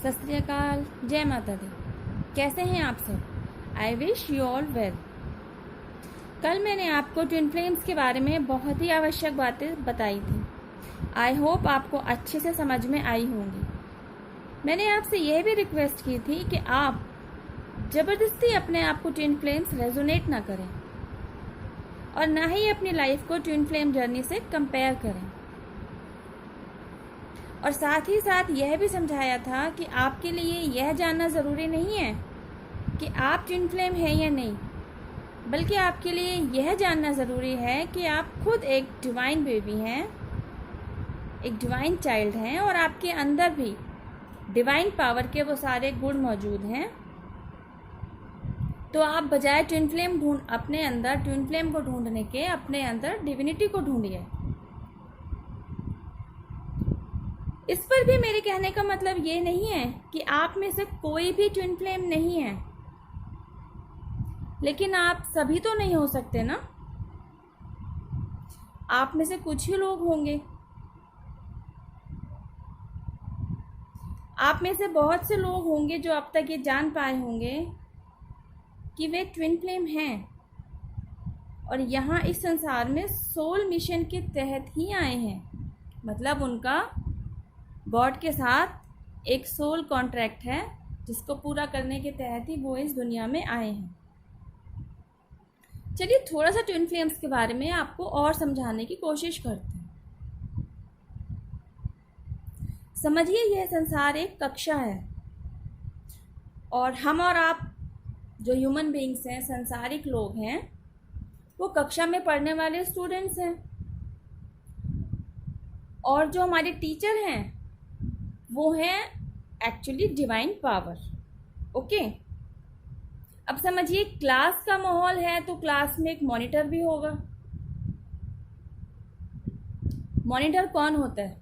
सत श्री अकाल, जय माता दी। कैसे हैं आप सब? आई विश यू ऑल वेल। कल मैंने आपको ट्विन फ्लेम्स के बारे में बहुत ही आवश्यक बातें बताई थी। आई होप आपको अच्छे से समझ में आई होंगी। मैंने आपसे यह भी रिक्वेस्ट की थी कि आप ज़बरदस्ती अपने आप को ट्विन फ्लेम्स रेजोनेट ना करें और ना ही अपनी लाइफ को ट्विन फ्लेम जर्नी से कंपेयर करें। और साथ ही साथ यह भी समझाया था कि आपके लिए यह जानना ज़रूरी नहीं है कि आप ट्विन फ्लेम हैं या नहीं, बल्कि आपके लिए यह जानना ज़रूरी है कि आप खुद एक डिवाइन बेबी हैं, एक डिवाइन चाइल्ड हैं और आपके अंदर भी डिवाइन पावर के वो सारे गुण मौजूद हैं। तो आप बजाय अपने अंदर ट्विन फ्लेम को ढूंढने के अपने अंदर डिविनिटी को ढूंढिए। इस पर भी मेरे कहने का मतलब ये नहीं है कि आप में से कोई भी ट्विन फ्लेम नहीं है, लेकिन आप सभी तो नहीं हो सकते ना। आप में से कुछ ही लोग होंगे। आप में से बहुत से लोग होंगे जो अब तक ये जान पाए होंगे कि वे ट्विन फ्लेम हैं और यहाँ इस संसार में सोल मिशन के तहत ही आए हैं। मतलब उनका गॉड के साथ एक सोल कॉन्ट्रैक्ट है जिसको पूरा करने के तहत ही वो इस दुनिया में आए हैं। चलिए थोड़ा सा ट्विन फ्लेम्स के बारे में आपको और समझाने की कोशिश करते हैं। समझिए, यह संसार एक कक्षा है और हम और आप जो ह्यूमन बीइंग्स हैं, संसारिक लोग हैं, वो कक्षा में पढ़ने वाले स्टूडेंट्स हैं। और जो हमारे टीचर हैं वो हैं एक्चुअली डिवाइन पावर। ओके, अब समझिए, क्लास का माहौल है तो क्लास में एक मॉनिटर भी होगा। मॉनिटर कौन होता है?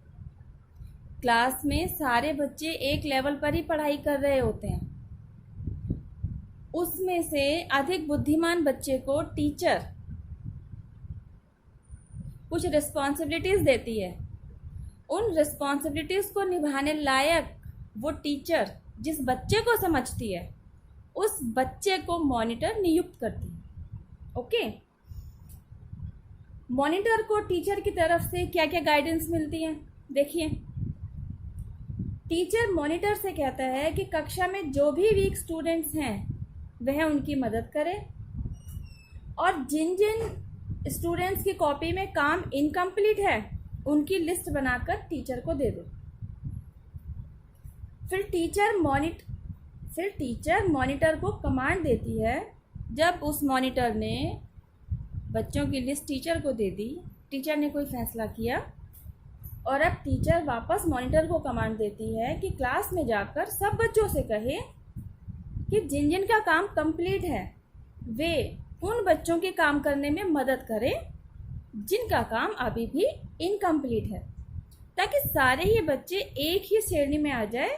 क्लास में सारे बच्चे एक लेवल पर ही पढ़ाई कर रहे होते हैं। उसमें से अधिक बुद्धिमान बच्चे को टीचर कुछ रिस्पॉन्सिबिलिटीज देती है। उन रिस्पॉन्सिबिलिटीज को निभाने लायक वो टीचर जिस बच्चे को समझती है उस बच्चे को मॉनिटर नियुक्त करती है। ओके, मॉनिटर को टीचर की तरफ से क्या क्या गाइडेंस मिलती है? देखिए, टीचर मॉनिटर से कहता है कि कक्षा में जो भी वीक स्टूडेंट्स हैं वह उनकी मदद करे और जिन जिन स्टूडेंट्स की कॉपी में काम इनकम्प्लीट है उनकी लिस्ट बनाकर टीचर को दे दो। फिर टीचर मॉनिटर को कमांड देती है। जब उस मॉनिटर ने बच्चों की लिस्ट टीचर को दे दी, टीचर ने कोई फैसला किया और अब टीचर वापस मॉनिटर को कमांड देती है कि क्लास में जाकर सब बच्चों से कहे कि जिन जिन का काम कंप्लीट है वे उन बच्चों के काम करने में मदद करें जिनका काम अभी भी इनकम्प्लीट है, ताकि सारे ही बच्चे एक ही श्रेणी में आ जाए,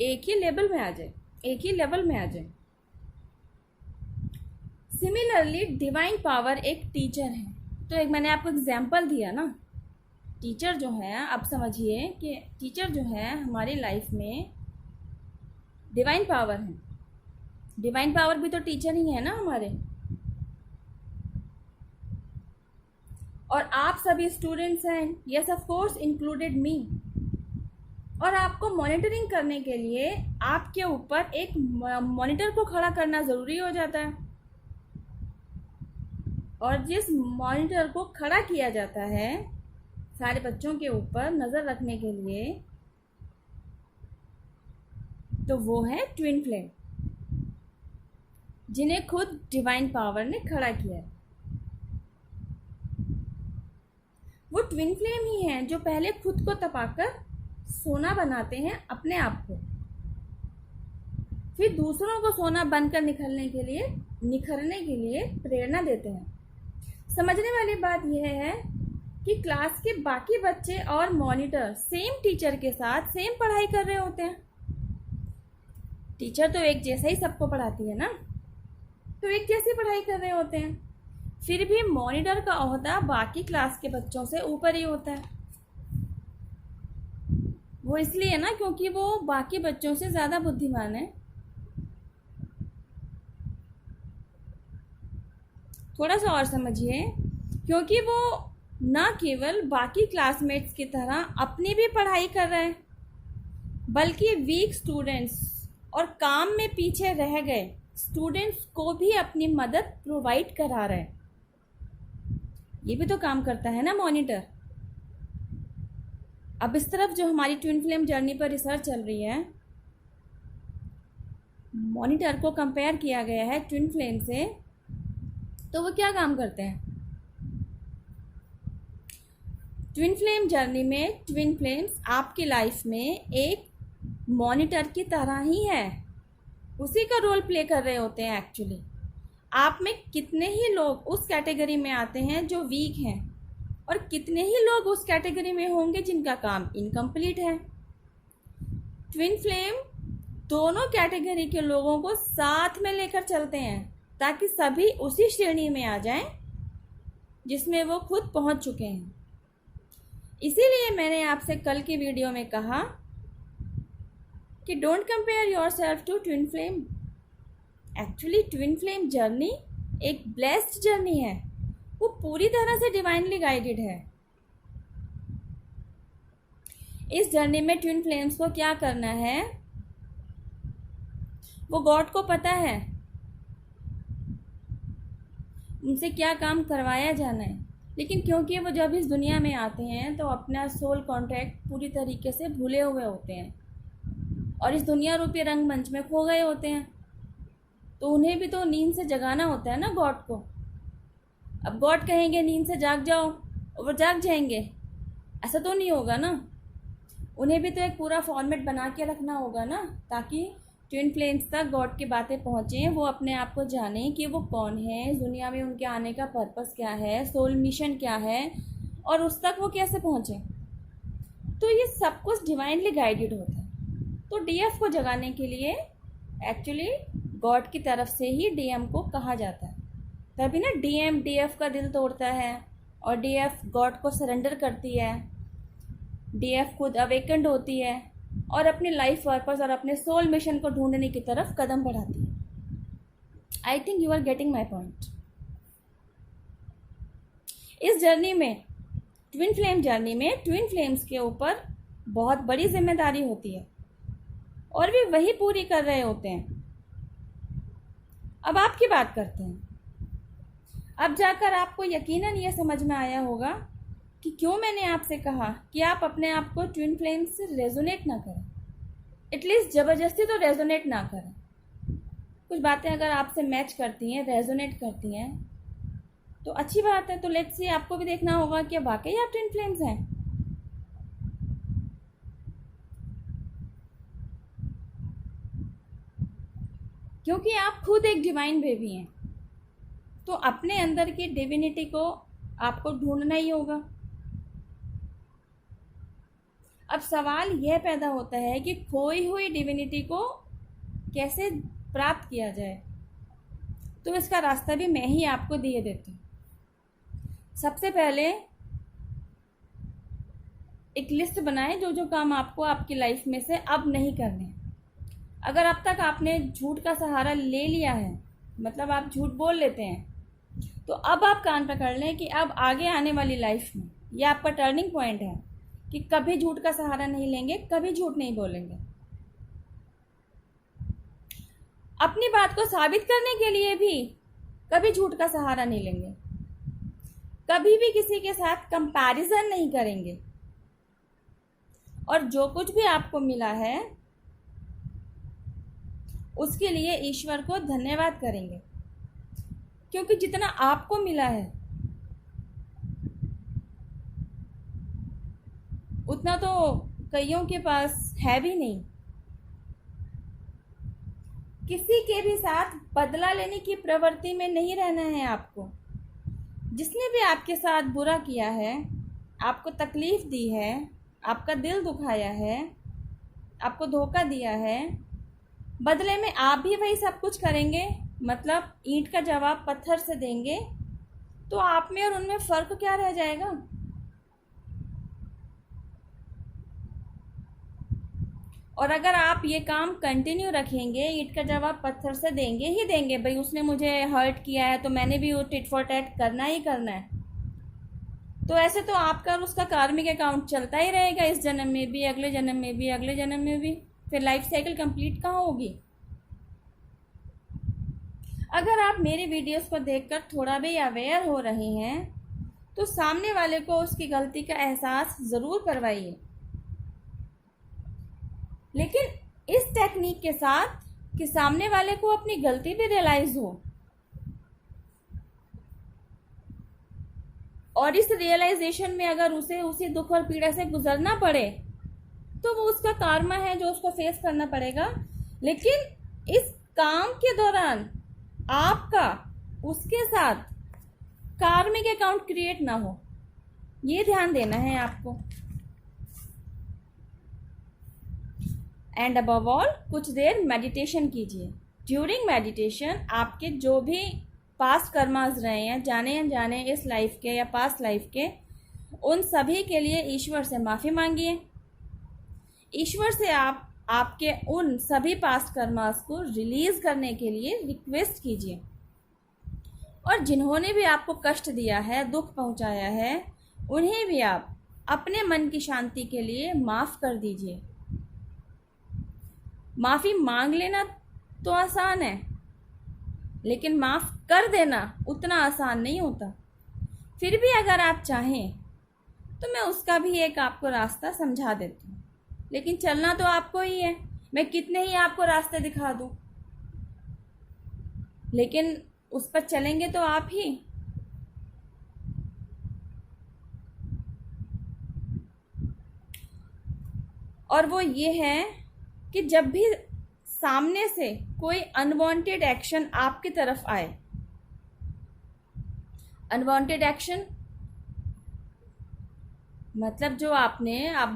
एक ही लेवल में आ जाए। सिमिलरली डिवाइन पावर एक टीचर है। तो एक मैंने आपको एग्जांपल दिया ना, टीचर जो है, अब समझिए कि टीचर जो है हमारी लाइफ में डिवाइन पावर है। डिवाइन पावर भी तो टीचर ही है ना हमारे। और आप सभी स्टूडेंट्स हैं, यस ऑफ कोर्स इंक्लूडेड मी। और आपको मॉनिटरिंग करने के लिए आपके ऊपर एक मॉनिटर को खड़ा करना ज़रूरी हो जाता है। और जिस मॉनिटर को खड़ा किया जाता है सारे बच्चों के ऊपर नज़र रखने के लिए, तो वो है ट्विन फ्लेम, जिन्हें खुद डिवाइन पावर ने खड़ा किया है। वो ट्विन फ्लेम ही हैं जो पहले खुद को तपाकर सोना बनाते हैं अपने आप को, फिर दूसरों को सोना बनकर निखरने के लिए प्रेरणा देते हैं। समझने वाली बात यह है कि क्लास के बाकी बच्चे और मॉनिटर सेम टीचर के साथ सेम पढ़ाई कर रहे होते हैं। टीचर तो एक जैसा ही सबको पढ़ाती है ना, तो एक जैसी पढ़ाई कर रहे होते हैं। फिर भी मॉनिटर का ओहदा बाकी क्लास के बच्चों से ऊपर ही होता है। वो इसलिए ना क्योंकि वो बाकी बच्चों से ज़्यादा बुद्धिमान है। थोड़ा सा और समझिए, क्योंकि वो ना केवल बाकी क्लासमेट्स की तरह अपनी भी पढ़ाई कर रहे हैं, बल्कि वीक स्टूडेंट्स और काम में पीछे रह गए स्टूडेंट्स को भी अपनी मदद प्रोवाइड करा रहे हैं। ये भी तो काम करता है ना मॉनिटर। अब इस तरफ जो हमारी ट्विन फ्लेम जर्नी पर रिसर्च चल रही है, मॉनिटर को कंपेयर किया गया है ट्विन फ्लेम से, तो वो क्या काम करते हैं। ट्विन फ्लेम जर्नी में ट्विन फ्लेम्स आपकी लाइफ में एक मॉनिटर की तरह ही है, उसी का रोल प्ले कर रहे होते हैं। एक्चुअली आप में कितने ही लोग उस कैटेगरी में आते हैं जो वीक हैं, और कितने ही लोग उस कैटेगरी में होंगे जिनका काम इनकम्प्लीट है। ट्विन फ्लेम दोनों कैटेगरी के लोगों को साथ में लेकर चलते हैं ताकि सभी उसी श्रेणी में आ जाएं जिसमें वो खुद पहुंच चुके हैं। इसीलिए मैंने आपसे कल की वीडियो में कहा कि don't compare yourself to twin flame. Actually twin flame journey एक ब्लेस्ड जर्नी है, वो पूरी तरह से डिवाइनली गाइडेड है। इस जर्नी में ट्विन फ्लेम्स को क्या करना है वो गॉड को पता है, उनसे क्या काम करवाया जाना है। लेकिन क्योंकि वो जब इस दुनिया में आते हैं तो अपना सोल कॉन्ट्रैक्ट पूरी तरीके से भूले हुए होते हैं और इस दुनिया रूपी रंगमंच में खो गए होते हैं, तो उन्हें भी तो नींद से जगाना होता है ना गॉड को। अब गॉड कहेंगे नींद से जाग जाओ और वो जाग जाएंगे, ऐसा तो नहीं होगा ना। उन्हें भी तो एक पूरा फॉर्मेट बना के रखना होगा ना, ताकि ट्विन फ्लेम्स तक गॉड की बातें पहुँचें, वो अपने आप को जाने कि वो कौन है, इस दुनिया में उनके आने का पर्पस क्या है, सोल मिशन क्या है, और उस तक वो कैसे पहुँचे। तो ये सब कुछ डिवाइनली गाइडेड होता है। तो डीएफ को जगाने के लिए एक्चुअली गॉड की तरफ से ही डीएम को कहा जाता है। तभी ना डीएम डीएफ का दिल तोड़ता है और डीएफ गॉड को सरेंडर करती है। डीएफ खुद अवेकेंड होती है और अपनी लाइफ पर्पस और अपने सोल मिशन को ढूंढने की तरफ कदम बढ़ाती है। I think you are getting my point. इस जर्नी में ट्विन फ्लेम जर्नी में ट्विन फ्लेम्स के ऊपर बहुत बड़ी जिम्मेदारी होती है और वे वही पूरी कर रहे होते हैं। अब आपकी बात करते हैं। अब जाकर आपको यकीनन ये समझ में आया होगा कि क्यों मैंने आपसे कहा कि आप अपने आप को ट्विन फ्लेम से रेजोनेट ना करें, एटलीस्ट ज़बरदस्ती तो रेजोनेट ना करें। कुछ बातें अगर आपसे मैच करती हैं, रेजोनेट करती हैं, तो अच्छी बात है। तो लेट्स सी, आपको भी देखना होगा कि वाकई आप ट्विन फ्लेम्स हैं। क्योंकि आप खुद एक डिवाइन बेबी हैं, तो अपने अंदर की डिविनिटी को आपको ढूंढना ही होगा। अब सवाल यह पैदा होता है कि खोई हुई डिविनिटी को कैसे प्राप्त किया जाए। तो इसका रास्ता भी मैं ही आपको दिए देती हूँ। सबसे पहले एक लिस्ट बनाएं जो जो काम आपको आपकी लाइफ में से अब नहीं करने। अगर अब तक आपने झूठ का सहारा ले लिया है, मतलब आप झूठ बोल लेते हैं, तो अब आप कान पकड़ लें कि अब आगे आने वाली लाइफ में ये आपका टर्निंग पॉइंट है कि कभी झूठ का सहारा नहीं लेंगे, कभी झूठ नहीं बोलेंगे। अपनी बात को साबित करने के लिए भी कभी झूठ का सहारा नहीं लेंगे, कभी भी किसी के साथ कंपैरिजन नहीं करेंगे, और जो कुछ भी आपको मिला है उसके लिए ईश्वर को धन्यवाद करेंगे, क्योंकि जितना आपको मिला है उतना तो कईयों के पास है भी नहीं। किसी के भी साथ बदला लेने की प्रवृत्ति में नहीं रहना है आपको। जिसने भी आपके साथ बुरा किया है, आपको तकलीफ दी है, आपका दिल दुखाया है, आपको धोखा दिया है, बदले में आप भी वही सब कुछ करेंगे, मतलब ईंट का जवाब पत्थर से देंगे, तो आप में और उनमें फ़र्क क्या रह जाएगा। और अगर आप ये काम कंटिन्यू रखेंगे, ईंट का जवाब पत्थर से देंगे ही देंगे, भाई उसने मुझे हर्ट किया है तो मैंने भी वो टिट फॉर टैट करना ही करना है, तो ऐसे तो आपका और उसका कार्मिक अकाउंट चलता ही रहेगा, इस जन्म में भी, अगले जन्म में भी, अगले जन्म में भी। फिर लाइफ साइकिल कंप्लीट कहाँ होगी? अगर आप मेरी वीडियोस को देखकर थोड़ा भी अवेयर हो रहे हैं तो सामने वाले को उसकी गलती का एहसास ज़रूर करवाइए, लेकिन इस टेक्निक के साथ कि सामने वाले को अपनी गलती भी रियलाइज हो, और इस रियलाइजेशन में अगर उसे उसी दुख और पीड़ा से गुजरना पड़े तो वो उसका कार्मा है जो उसको फेस करना पड़ेगा। लेकिन इस काम के दौरान आपका उसके साथ कार्मिक अकाउंट क्रिएट ना हो, ये ध्यान देना है आपको। एंड अबव ऑल कुछ देर मेडिटेशन कीजिए। ड्यूरिंग मेडिटेशन आपके जो भी पास्ट कर्मास रहे हैं, जाने अनजाने, इस लाइफ के या पास्ट लाइफ के, उन सभी के लिए ईश्वर से माफ़ी मांगिए। ईश्वर से आप आपके उन सभी पास्ट कर्मास को रिलीज करने के लिए रिक्वेस्ट कीजिए, और जिन्होंने भी आपको कष्ट दिया है, दुख पहुंचाया है, उन्हें भी आप अपने मन की शांति के लिए माफ़ कर दीजिए। माफ़ी मांग लेना तो आसान है, लेकिन माफ़ कर देना उतना आसान नहीं होता। फिर भी अगर आप चाहें तो मैं उसका भी एक आपको रास्ता समझा देती हूँ, लेकिन चलना तो आपको ही है। मैं कितने ही आपको रास्ते दिखा दूँ, लेकिन उस पर चलेंगे तो आप ही। और वो ये है कि जब भी सामने से कोई अनवांटेड एक्शन आपकी तरफ आए, अनवांटेड एक्शन मतलब जो आप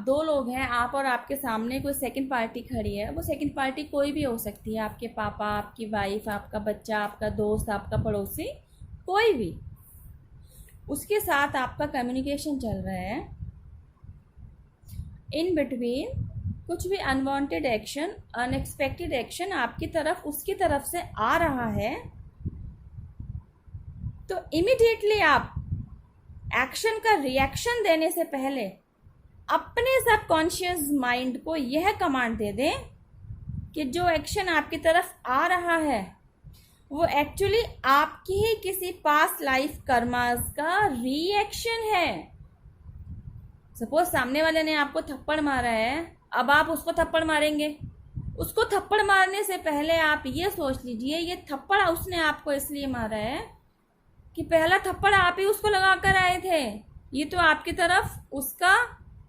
दो लोग हैं, आप और आपके सामने कोई सेकंड पार्टी खड़ी है, वो सेकंड पार्टी कोई भी हो सकती है, आपके पापा, आपकी वाइफ, आपका बच्चा, आपका दोस्त, आपका पड़ोसी, कोई भी, उसके साथ आपका कम्युनिकेशन चल रहा है। इन बिटवीन कुछ भी अनवांटेड एक्शन, अनएक्सपेक्टेड एक्शन आपकी तरफ, उसकी तरफ से आ रहा है, तो इमीडिएटली आप एक्शन का रिएक्शन देने से पहले अपने सबकॉन्शियस माइंड को यह कमांड दे दें कि जो एक्शन आपकी तरफ आ रहा है वो एक्चुअली आपकी ही किसी पास्ट लाइफ कर्मास का रिएक्शन है। सपोज सामने वाले ने आपको थप्पड़ मारा है, अब आप उसको थप्पड़ मारेंगे। उसको थप्पड़ मारने से पहले आप ये सोच लीजिए ये थप्पड़ उसने आपको इसलिए मारा है कि पहला थप्पड़ आप ही उसको लगा कर आए थे, ये तो आपकी तरफ उसका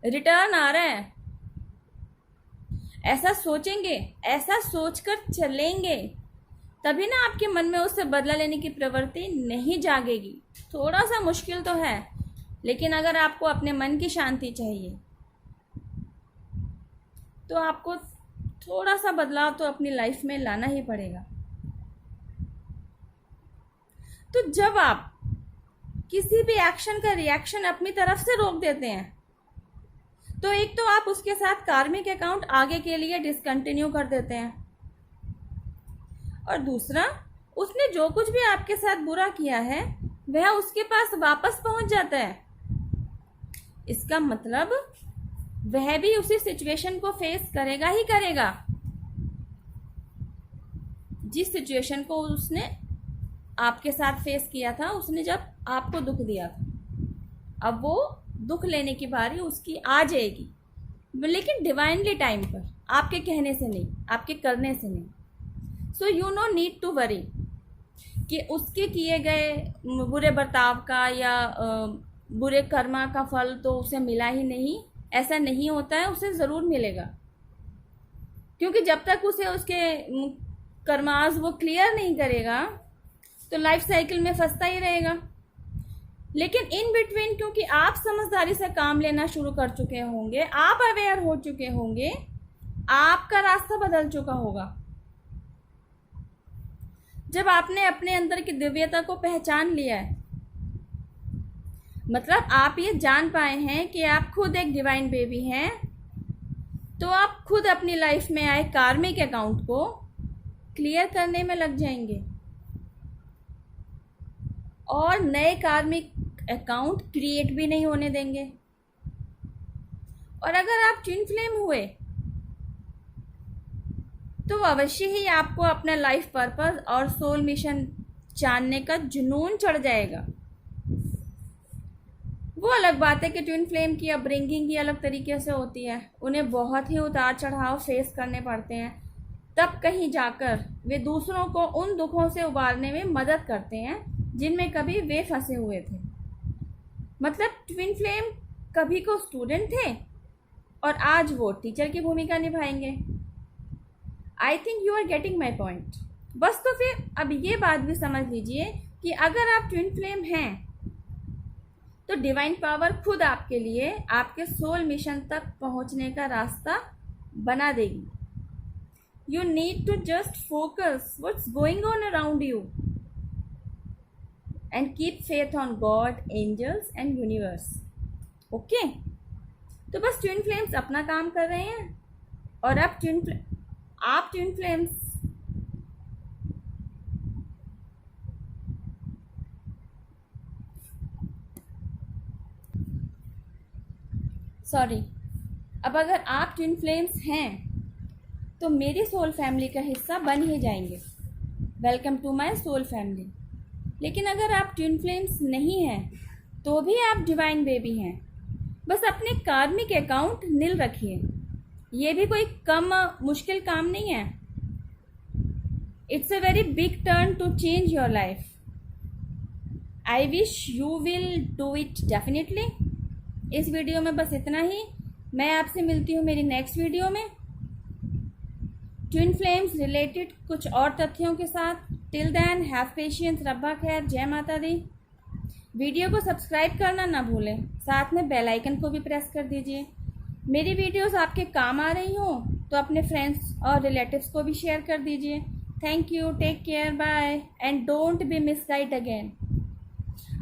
रिटर्न आ रहा है। ऐसा सोचेंगे, ऐसा सोचकर चलेंगे, तभी ना आपके मन में उससे बदला लेने की प्रवृत्ति नहीं जागेगी। थोड़ा सा मुश्किल तो है, लेकिन अगर आपको अपने मन की शांति चाहिए तो आपको थोड़ा सा बदलाव तो अपनी लाइफ में लाना ही पड़ेगा। तो जब आप किसी भी एक्शन का रिएक्शन अपनी तरफ से रोक देते हैं, तो एक तो आप उसके साथ कार्मिक अकाउंट आगे के लिए डिसकंटिन्यू कर देते हैं, और दूसरा, उसने जो कुछ भी आपके साथ बुरा किया है वह उसके पास वापस पहुंच जाता है। इसका मतलब वह भी उसी सिचुएशन को फेस करेगा ही करेगा जिस सिचुएशन को उसने आपके साथ फेस किया था, उसने जब आपको दुख दिया था। अब वो दुख लेने की बारी उसकी आ जाएगी, लेकिन डिवाइनली टाइम पर, आपके कहने से नहीं, आपके करने से नहीं। So you no need to worry कि उसके किए गए बुरे बर्ताव का या बुरे कर्मा का फल तो उसे मिला ही नहीं। ऐसा नहीं होता है, उसे ज़रूर मिलेगा, क्योंकि जब तक उसे उसके कर्मास वो क्लियर नहीं करेगा तो लाइफ साइकिल में फंसता ही रहेगा। लेकिन इन बिटवीन, क्योंकि आप समझदारी से काम लेना शुरू कर चुके होंगे, आप अवेयर हो चुके होंगे, आपका रास्ता बदल चुका होगा। जब आपने अपने अंदर की दिव्यता को पहचान लिया है, मतलब आप ये जान पाए हैं कि आप खुद एक डिवाइन बेबी हैं, तो आप खुद अपनी लाइफ में आए कार्मिक अकाउंट को क्लियर करने में लग जाएंगे और नए कार्मिक अकाउंट क्रिएट भी नहीं होने देंगे। और अगर आप ट्विन फ्लेम हुए तो अवश्य ही आपको अपना लाइफ पर्पस और सोल मिशन जानने का जुनून चढ़ जाएगा। वो अलग बात है कि ट्विन फ्लेम की अपब्रिंगिंग ही अलग तरीके से होती है, उन्हें बहुत ही उतार चढ़ाव फेस करने पड़ते हैं, तब कहीं जाकर वे दूसरों को उन दुखों से उबारने में मदद करते हैं जिनमें कभी वे फंसे हुए थे। मतलब ट्विन फ्लेम कभी को स्टूडेंट थे और आज वो टीचर की भूमिका निभाएंगे। I think you are getting my point. बस तो फिर अब ये बात भी समझ लीजिए कि अगर आप ट्विन फ्लेम हैं तो डिवाइन पावर खुद आपके लिए आपके सोल मिशन तक पहुंचने का रास्ता बना देगी। You need to just focus what's going on around you and keep faith on God, angels and universe. Okay, तो बस ट्विन फ्लेम्स अपना काम कर रहे हैं और अब आप ट्विन फ्लेम्स अब अगर आप ट्विन फ्लेम्स हैं तो मेरी सोल फैमिली का हिस्सा बन ही जाएंगे। Welcome to my soul family. लेकिन अगर आप ट्विन फ्लेम्स नहीं हैं तो भी आप डिवाइन बेबी हैं। बस अपने कार्मिक अकाउंट नील रखिए। ये भी कोई कम मुश्किल काम नहीं है। It's a very big turn to change your life. I wish you will do it definitely. इस वीडियो में बस इतना ही। मैं आपसे मिलती हूँ मेरी नेक्स्ट वीडियो में ट्विन फ्लेम्स रिलेटेड कुछ और तथ्यों के साथ। टिल देन हैव पेशेंस, रब्बा खैर, जय माता दी। वीडियो को सब्सक्राइब करना ना भूलें, साथ में बेल आइकन को भी प्रेस कर दीजिए। मेरी वीडियोस आपके काम आ रही हो तो अपने फ्रेंड्स और रिलेटिव्स को भी शेयर कर दीजिए। Thank you, take care, bye and don't be misguide again.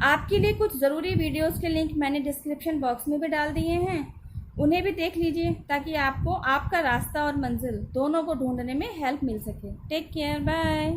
आपके लिए कुछ ज़रूरी वीडियोस के लिंक मैंने डिस्क्रिप्शन बॉक्स में भी डाल दिए हैं, उन्हें भी देख लीजिए ताकि आपको आपका रास्ता और मंजिल दोनों को ढूंढने में हेल्प मिल सके। Take care, bye.